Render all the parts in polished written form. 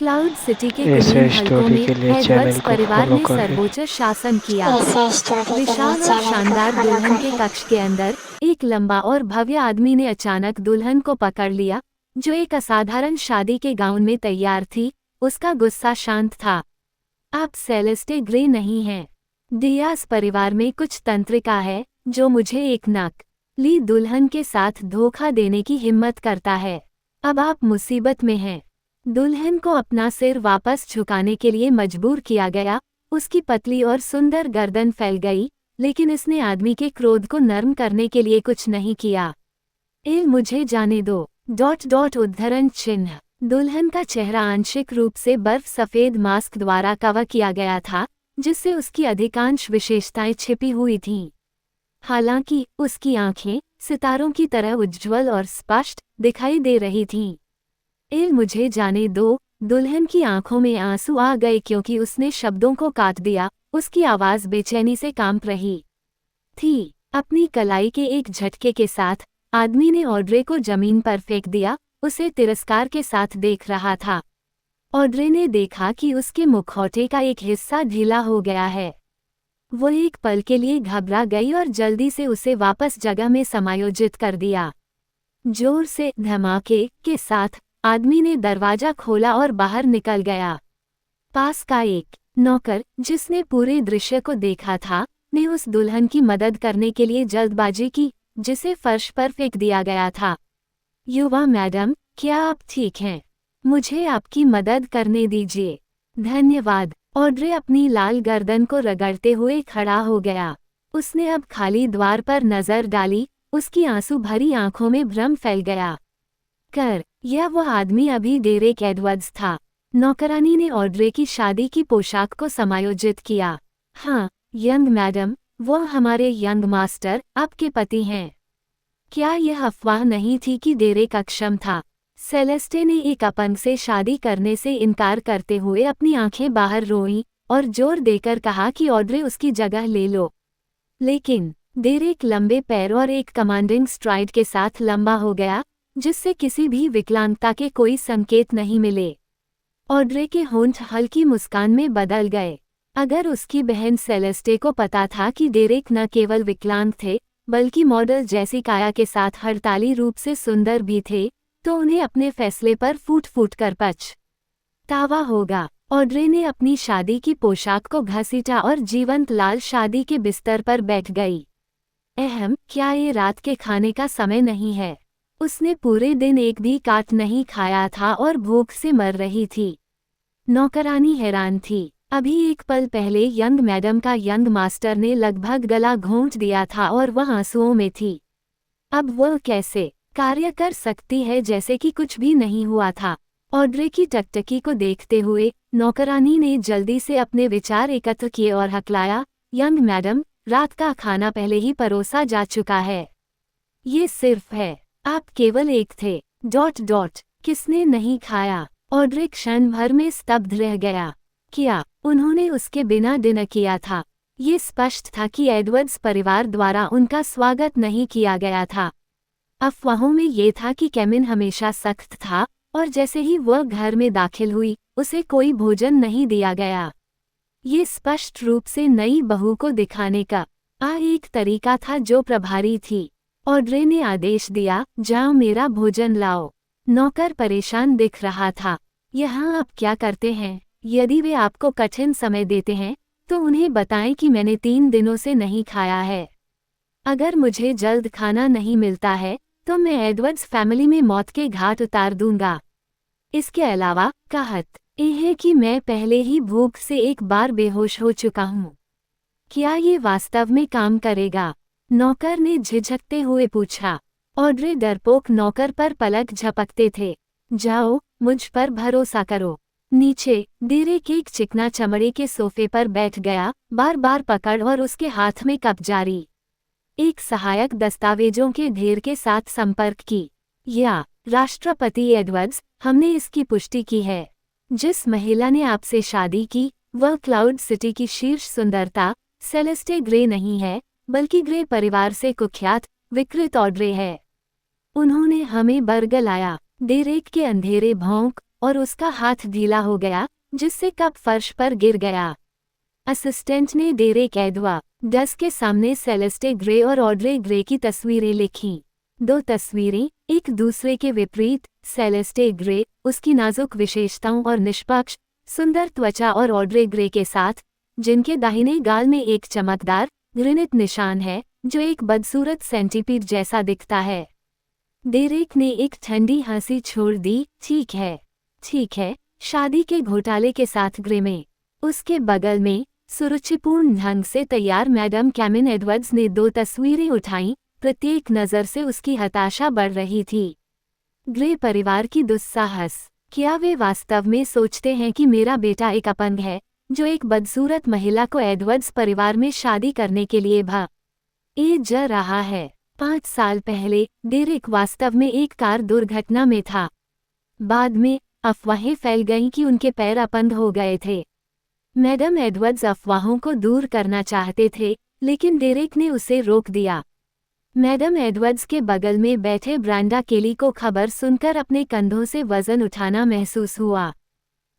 Cloud city के ऐसे कुलीन हलकों स्टोरी में के लिए एडवर्ड्स चैनल को परिवार फॉलो ने करें। सर्वोच्च शासन किया। ऐसे स्टोरी के लिए विशाल और चैनल को शानदार फॉलो दुल्हन के करें। कक्ष के अंदर एक लंबा और भव्य आदमी ने अचानक दुल्हन को पकड़ लिया, जो एक असाधारण शादी के गाउन में तैयार थी। उसका गुस्सा शांत था। आप सेलेस्टे ग्रे नहीं हैं। डियास परिवार में कुछ तंत्रिका है जो मुझे एक नकली दुल्हन के साथ धोखा देने की हिम्मत करता है। अब आप मुसीबत में हैं। दुल्हन को अपना सिर वापस झुकाने के लिए मजबूर किया गया। उसकी पतली और सुंदर गर्दन फैल गई, लेकिन इसने आदमी के क्रोध को नर्म करने के लिए कुछ नहीं किया। मुझे जाने दो। उद्धरण चिन्ह। दुल्हन का चेहरा आंशिक रूप से बर्फ सफेद मास्क द्वारा कवर किया गया था, जिससे उसकी अधिकांश विशेषताएं छिपी हुई थीं। हालांकि उसकी आंखें सितारों की तरह उज्ज्वल और स्पष्ट दिखाई दे रही थीं। मुझे जाने दो। दुल्हन की आंखों में आंसू आ गए क्योंकि उसने शब्दों को काट दिया। उसकी आवाज बेचैनी से कांप रही थी। अपनी कलाई के एक झटके के साथ आदमी ने ऑड्रे को जमीन पर फेंक दिया। उसे तिरस्कार के साथ देख रहा था। ऑड्रे ने देखा कि उसके मुखौटे का एक हिस्सा ढीला हो गया है। वो एक पल के लिए घबरा गई और जल्दी से उसे वापस जगह में समायोजित कर दिया। जोर से धमाके के साथ आदमी ने दरवाजा खोला और बाहर निकल गया। पास का एक नौकर, जिसने पूरे दृश्य को देखा था, ने उस दुल्हन की मदद करने के लिए जल्दबाजी की, जिसे फर्श पर फेंक दिया गया था। युवा मैडम, क्या आप ठीक हैं? मुझे आपकी मदद करने दीजिए। धन्यवाद। ऑड्रे अपनी लाल गर्दन को रगड़ते हुए खड़ा हो गया। उसने अब खाली द्वार पर नजर डाली। उसकी आंसू भरी आंखों में भ्रम फैल गया। यह वो आदमी अभी डेरेक एडवर्ड्स था। नौकरानी ने ऑड्रे की शादी की पोशाक को समायोजित किया। हाँ, यंग मैडम, वो हमारे यंग मास्टर आपके पति हैं। क्या यह अफवाह नहीं थी कि डेरेक अक्षम था? सेलेस्टे ने एक अपंग से शादी करने से इनकार करते हुए अपनी आंखें बाहर रोईं और जोर देकर कहा कि ऑड्रे उसकी जगह ले लो। लेकिन डेरेक लंबे पैर और एक कमांडिंग स्ट्राइड के साथ लंबा हो गया, जिससे किसी भी विकलांगता के कोई संकेत नहीं मिले। ऑड्रे के होंठ हल्की मुस्कान में बदल गए। अगर उसकी बहन सेलेस्टे को पता था कि डेरेक न केवल विकलांग थे, बल्कि मॉडल जैसी काया के साथ हड़ताली रूप से सुंदर भी थे, तो उन्हें अपने फैसले पर फूट फूट कर पछतावा होगा। ऑड्रे ने अपनी शादी की पोशाक को घसीटा और जीवंत लाल शादी के बिस्तर पर बैठ गई। क्या ये रात के खाने का समय नहीं है? उसने पूरे दिन एक भी काट नहीं खाया था और भूख से मर रही थी। नौकरानी हैरान थी। अभी एक पल पहले यंग मैडम का यंग मास्टर ने लगभग गला घोंट दिया था और वह आंसुओं में थी। अब वह कैसे कार्य कर सकती है जैसे कि कुछ भी नहीं हुआ था? ऑड्रे की टकटकी को देखते हुए नौकरानी ने जल्दी से अपने विचार एकत्र किए और हकलाया, यंग मैडम, रात का खाना पहले ही परोसा जा चुका है। ये सिर्फ है। आप केवल एक थे। किसने नहीं खाया? ऑड्रे क्षण भर में स्तब्ध रह गया। क्या उन्होंने उसके बिना डिनर किया था? ये स्पष्ट था कि एडवर्ड्स परिवार द्वारा उनका स्वागत नहीं किया गया था। अफवाहों में ये था कि कैमिन हमेशा सख्त था और जैसे ही वह घर में दाखिल हुई, उसे कोई भोजन नहीं दिया गया। ये स्पष्ट रूप से नई बहू को दिखाने का एक तरीका था जो प्रभारी थी। ऑड्रे ने आदेश दिया, जाओ मेरा भोजन लाओ। नौकर परेशान दिख रहा था। यहाँ आप क्या करते हैं? यदि वे आपको कठिन समय देते हैं, तो उन्हें बताएं कि मैंने 3 दिनों से नहीं खाया है। अगर मुझे जल्द खाना नहीं मिलता है, तो मैं एडवर्ड्स फैमिली में मौत के घाट उतार दूंगा। इसके अलावा कहत है कि मैं पहले ही भूख से एक बार बेहोश हो चुका हूँ। क्या ये वास्तव में काम करेगा? नौकर ने झिझकते हुए पूछा। ऑड्रे डरपोक नौकर पर पलक झपकते थे। जाओ, मुझ पर भरोसा करो। नीचे डेरेक एक चिकना चमड़े के सोफे पर बैठ गया, बार बार पकड़ और उसके हाथ में कप जारी एक सहायक दस्तावेजों के ढेर के साथ संपर्क की। या राष्ट्रपति एडवर्ड्स, हमने इसकी पुष्टि की है। जिस महिला ने आपसे शादी की, वह क्लाउड सिटी की शीर्ष सुंदरता सेलेस्टे ग्रे नहीं है, बल्कि ग्रे परिवार से कुख्यात विकृत ऑड्रे है। उन्होंने हमें बरगलाया। डेरेक के अंधेरे भौंक और उसका हाथ ढीला हो गया, जिससे कप फर्श पर गिर गया। असिस्टेंट ने डेरेक एडवर्ड्स के सामने सेलेस्टे ग्रे और ऑड्रे ग्रे की तस्वीरें लिखीं। 2 तस्वीरें, एक दूसरे के विपरीत। सेलेस्टे ग्रे, उसकी नाजुक विशेषताओं और निष्पक्ष, सुंदर त्वचा, और ऑड्रे ग्रे के साथ, जिनके दाहिने गाल में एक चमकदार, घृणित निशान है, जो एक बदसूरत सेंटीपीड जैसा दिखता है। डेरेक ने एक ठंडी हंसी छोड़ दी। ठीक है, शादी के घोटाले के साथ ग्रे में। उसके बगल में, सुरुचिपूर्ण ढंग से तैयार मैडम कैमिन एडवर्ड्स ने 2 तस्वीरें उठाईं, प्रत्येक नज़र से उसकी हताशा बढ़ रही थी। ग्रे परिवार की दुस्साहस। क्या वे वास्तव में सोचते हैं कि मेरा बेटा एक अपंग है, जो एक बदसूरत महिला को एडवर्ड्स परिवार में शादी करने के लिए भेज रहा है? 5 साल पहले डेरेक वास्तव में एक कार दुर्घटना में था। बाद में अफवाहें फैल गईं कि उनके पैर अपंग हो गए थे। मैडम एडवर्ड्स अफवाहों को दूर करना चाहते थे, लेकिन डेरेक ने उसे रोक दिया। मैडम एडवर्ड्स के बगल में बैठे ब्रांडा केली को खबर सुनकर अपने कंधों से वजन उठाना महसूस हुआ।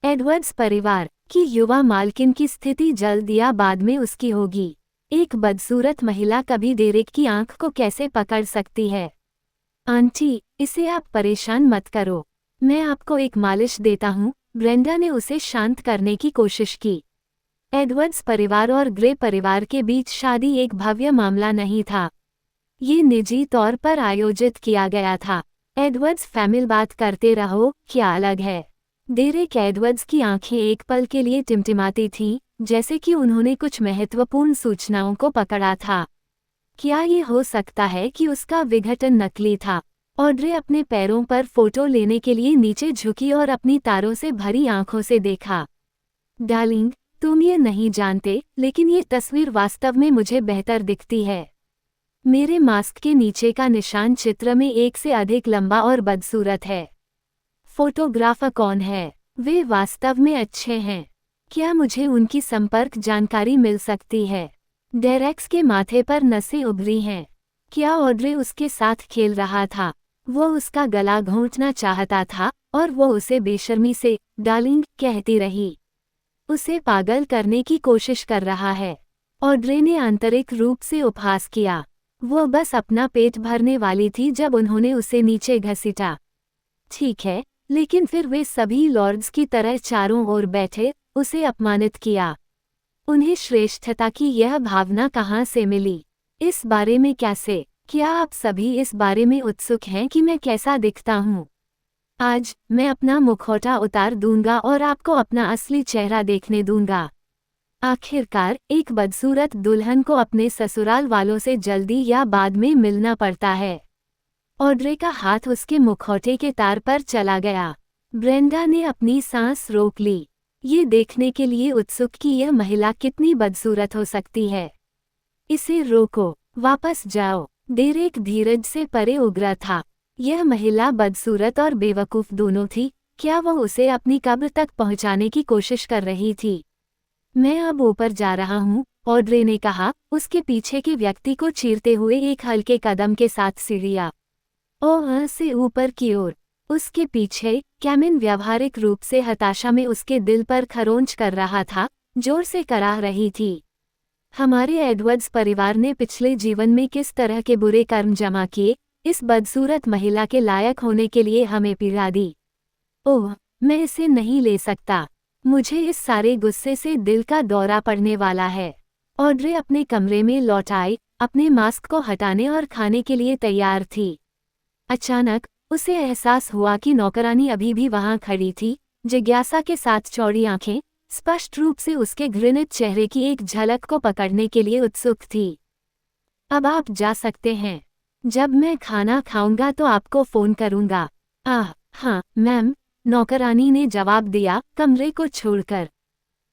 एडवर्ड्स परिवार की युवा मालकिन की स्थिति जल्द या बाद में उसकी होगी। एक बदसूरत महिला कभी डेरेक की आंख को कैसे पकड़ सकती है? आंटी, इसे आप परेशान मत करो। मैं आपको एक मालिश देता हूँ। ब्रेंडा ने उसे शांत करने की कोशिश की। एडवर्ड्स परिवार और ग्रे परिवार के बीच शादी एक भव्य मामला नहीं था। ये निजी तौर पर आयोजित किया गया था। एडवर्ड्स फैमिली बात करते रहो, क्या अलग है? डेरेक एडवर्ड्स की आंखें एक पल के लिए टिमटिमाती थीं, जैसे कि उन्होंने कुछ महत्वपूर्ण सूचनाओं को पकड़ा था। क्या ये हो सकता है कि उसका विघटन नकली था? ऑड्रे अपने पैरों पर फोटो लेने के लिए नीचे झुकी और अपनी तारों से भरी आंखों से देखा। डार्लिंग, तुम ये नहीं जानते, लेकिन ये तस्वीर वास्तव में मुझे बेहतर दिखती है। मेरे मास्क के नीचे का निशान चित्र में एक से अधिक लंबा और बदसूरत है। फोटोग्राफर कौन है? वे वास्तव में अच्छे हैं। क्या मुझे उनकी संपर्क जानकारी मिल सकती है? डेरेक्स के माथे पर नसें उभरी हैं। क्या ऑड्रे उसके साथ खेल रहा था? वो उसका गला घोंटना चाहता था, और वो उसे बेशर्मी से डार्लिंग कहती रही। उसे पागल करने की कोशिश कर रहा है। ऑड्रे ने आंतरिक रूप से उपहास किया। वो बस अपना पेट भरने वाली थी जब उन्होंने उसे नीचे घसीटा। ठीक है, लेकिन फिर वे सभी लॉर्ड्स की तरह चारों ओर बैठे, उसे अपमानित किया। उन्हें श्रेष्ठता की यह भावना कहाँ से मिली? इस बारे में कैसे? क्या आप सभी इस बारे में उत्सुक हैं कि मैं कैसा दिखता हूँ? आज मैं अपना मुखौटा उतार दूंगा और आपको अपना असली चेहरा देखने दूंगा। आखिरकार एक बदसूरत दुल्हन को अपने ससुराल वालों से जल्दी या बाद में मिलना पड़ता है। ऑड्रे का हाथ उसके मुखौटे के तार पर चला गया। ब्रेंडा ने अपनी सांस रोक ली, ये देखने के लिए उत्सुक कि यह महिला कितनी बदसूरत हो सकती है। इसे रोको, वापस जाओ। डेरेक धीरज से परे उग्र था। यह महिला बदसूरत और बेवकूफ़ दोनों थी। क्या वह उसे अपनी कब्र तक पहुंचाने की कोशिश कर रही थी? मैं अब ऊपर जा रहा हूँ, ऑड्रे ने कहा, उसके पीछे के व्यक्ति को चीरते हुए एक हल्के कदम के साथ सीढ़ियाँ ओह से ऊपर की ओर। उसके पीछे कैमिन व्यावहारिक रूप से हताशा में उसके दिल पर खरोंच कर रहा था, जोर से कराह रही थी। हमारे एडवर्ड्स परिवार ने पिछले जीवन में किस तरह के बुरे कर्म जमा किए, इस बदसूरत महिला के लायक होने के लिए हमें पीड़ा दी। ओह, मैं इसे नहीं ले सकता। मुझे इस सारे गुस्से से दिल का दौरा पड़ने वाला है। ऑड्रे अपने कमरे में लौट आई, अपने मास्क को हटाने और खाने के लिए तैयार थी। अचानक उसे एहसास हुआ कि नौकरानी अभी भी वहां खड़ी थी, जिज्ञासा के साथ चौड़ी आंखें, स्पष्ट रूप से उसके घृणित चेहरे की एक झलक को पकड़ने के लिए उत्सुक थी। अब आप जा सकते हैं। जब मैं खाना खाऊंगा तो आपको फ़ोन करूंगा। हाँ मैम, नौकरानी ने जवाब दिया, कमरे को छोड़कर।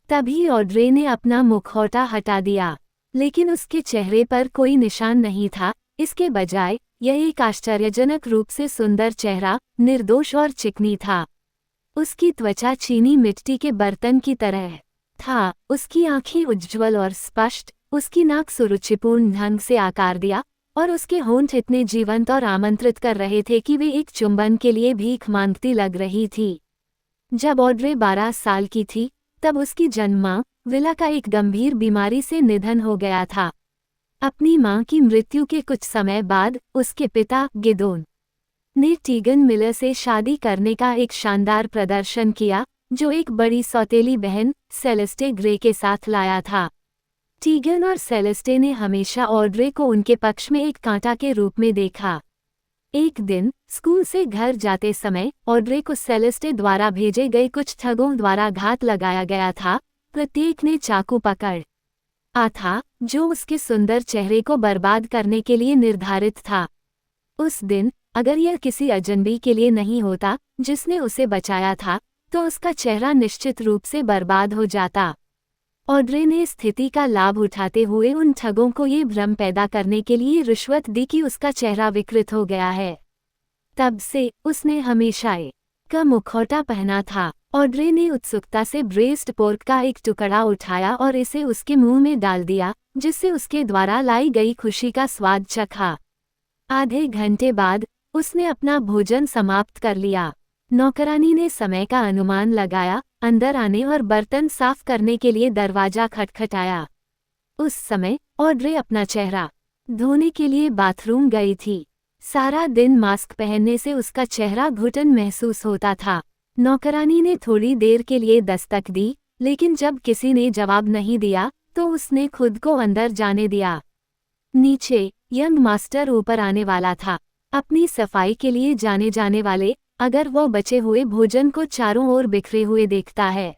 तभी ऑड्रे ने अपना मुखौटा हटा दिया, लेकिन उसके चेहरे पर कोई निशान नहीं था। इसके बजाय यह एक आश्चर्यजनक रूप से सुंदर चेहरा, निर्दोष और चिकनी था। उसकी त्वचा चीनी मिट्टी के बर्तन की तरह था, उसकी आंखें उज्ज्वल और स्पष्ट, उसकी नाक सुरुचिपूर्ण ढंग से आकार दिया, और उसके होंठ इतने जीवंत और आमंत्रित कर रहे थे कि वे एक चुंबन के लिए भीख मांगती लग रही थी। जब ऑड्रे 12 साल की थी, तब उसकी जन्म मां, विला का एक गंभीर बीमारी से निधन हो गया था। अपनी मां की मृत्यु के कुछ समय बाद उसके पिता गिदोन ने टीगन मिलर से शादी करने का एक शानदार प्रदर्शन किया, जो एक बड़ी सौतेली बहन सेलेस्टे ग्रे के साथ लाया था। टीगन और सेलेस्टे ने हमेशा ऑड्रे को उनके पक्ष में एक कांटा के रूप में देखा। एक दिन स्कूल से घर जाते समय ऑड्रे को सेलेस्टे द्वारा भेजे गए कुछ ठगों द्वारा घात लगाया गया था। प्रत्येक ने चाकू पकड़ आ था, जो उसके सुंदर चेहरे को बर्बाद करने के लिए निर्धारित था। उस दिन अगर यह किसी अजनबी के लिए नहीं होता जिसने उसे बचाया था, तो उसका चेहरा निश्चित रूप से बर्बाद हो जाता। ऑड्रे ने स्थिति का लाभ उठाते हुए उन ठगों को ये भ्रम पैदा करने के लिए रिश्वत दी कि उसका चेहरा विकृत हो गया है। तब से उसने हमेशा एक का मुखौटा पहना था। ऑड्रे ने उत्सुकता से ब्रेस्ड पोर्क का एक टुकड़ा उठाया और इसे उसके मुंह में डाल दिया, जिससे उसके द्वारा लाई गई खुशी का स्वाद चखा। आधे घंटे बाद उसने अपना भोजन समाप्त कर लिया। नौकरानी ने समय का अनुमान लगाया, अंदर आने और बर्तन साफ करने के लिए दरवाजा खटखटाया। उस समय ऑड्रे अपना चेहरा धोने के लिए बाथरूम गई थी। सारा दिन मास्क पहनने से उसका चेहरा घुटन महसूस होता था। नौकरानी ने थोड़ी देर के लिए दस्तक दी, लेकिन जब किसी ने जवाब नहीं दिया तो उसने खुद को अंदर जाने दिया। नीचे यंग मास्टर ऊपर आने वाला था। अपनी सफाई के लिए जाने वाले, अगर वह बचे हुए भोजन को चारों ओर बिखरे हुए देखता है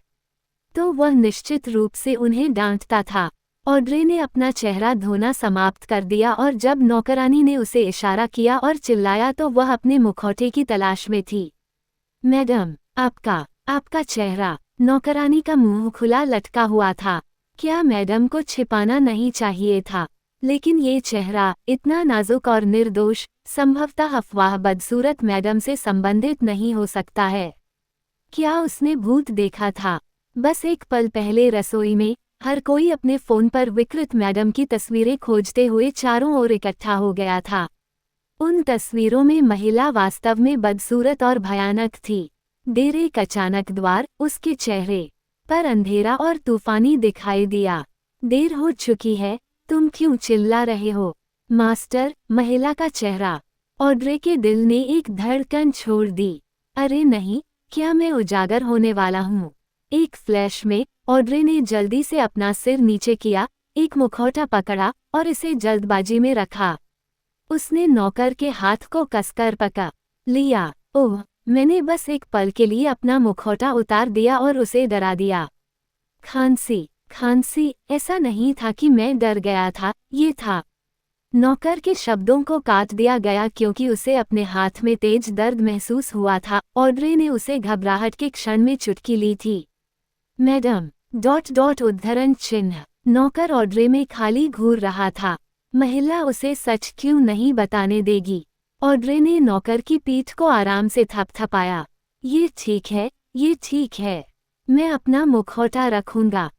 तो वह निश्चित रूप से उन्हें डांटता था। ऑड्रे ने अपना चेहरा धोना समाप्त कर दिया और जब नौकरानी ने उसे इशारा किया और चिल्लाया तो वह अपने मुखौटे की तलाश में थी। मैडम, आपका चेहरा। नौकरानी का मुंह खुला लटका हुआ था। क्या मैडम को छिपाना नहीं चाहिए था? लेकिन ये चेहरा इतना नाजुक और निर्दोष, संभवतः अफवाह बदसूरत मैडम से संबंधित नहीं हो सकता है। क्या उसने भूत देखा था? बस एक पल पहले रसोई में हर कोई अपने फोन पर विकृत मैडम की तस्वीरें खोजते हुए चारों ओर इकट्ठा हो गया था। उन तस्वीरों में महिला वास्तव में बदसूरत और भयानक थी। देर एक अचानक द्वार उसके चेहरे पर अंधेरा और तूफानी दिखाई दिया। देर हो चुकी है, तुम क्यों चिल्ला रहे हो? मास्टर, महिला का चेहरा। ऑड्रे के दिल ने एक धड़कन छोड़ दी। अरे नहीं, क्या मैं उजागर होने वाला हूँ? एक फ्लैश में ऑड्रे ने जल्दी से अपना सिर नीचे किया, एक मुखौटा पकड़ा और इसे जल्दबाजी में रखा। उसने नौकर के हाथ को कसकर पकड़ लिया। ओह, मैंने बस एक पल के लिए अपना मुखौटा उतार दिया और उसे डरा दिया। खांसी, ऐसा नहीं था कि मैं डर गया था, ये था। नौकर के शब्दों को काट दिया गया क्योंकि उसे अपने हाथ में तेज दर्द महसूस हुआ था। ऑड्रे ने उसे घबराहट के क्षण में चुटकी ली थी। मैडम, ... उद्धरण चिन्ह। नौकर ऑड्रे में खाली घूर रहा था। महिला उसे सच क्यों नहीं बताने देगी? ऑड्रे ने नौकर की पीठ को आराम से थपथपाया। ये ठीक है, मैं अपना मुखौटा रखूंगा।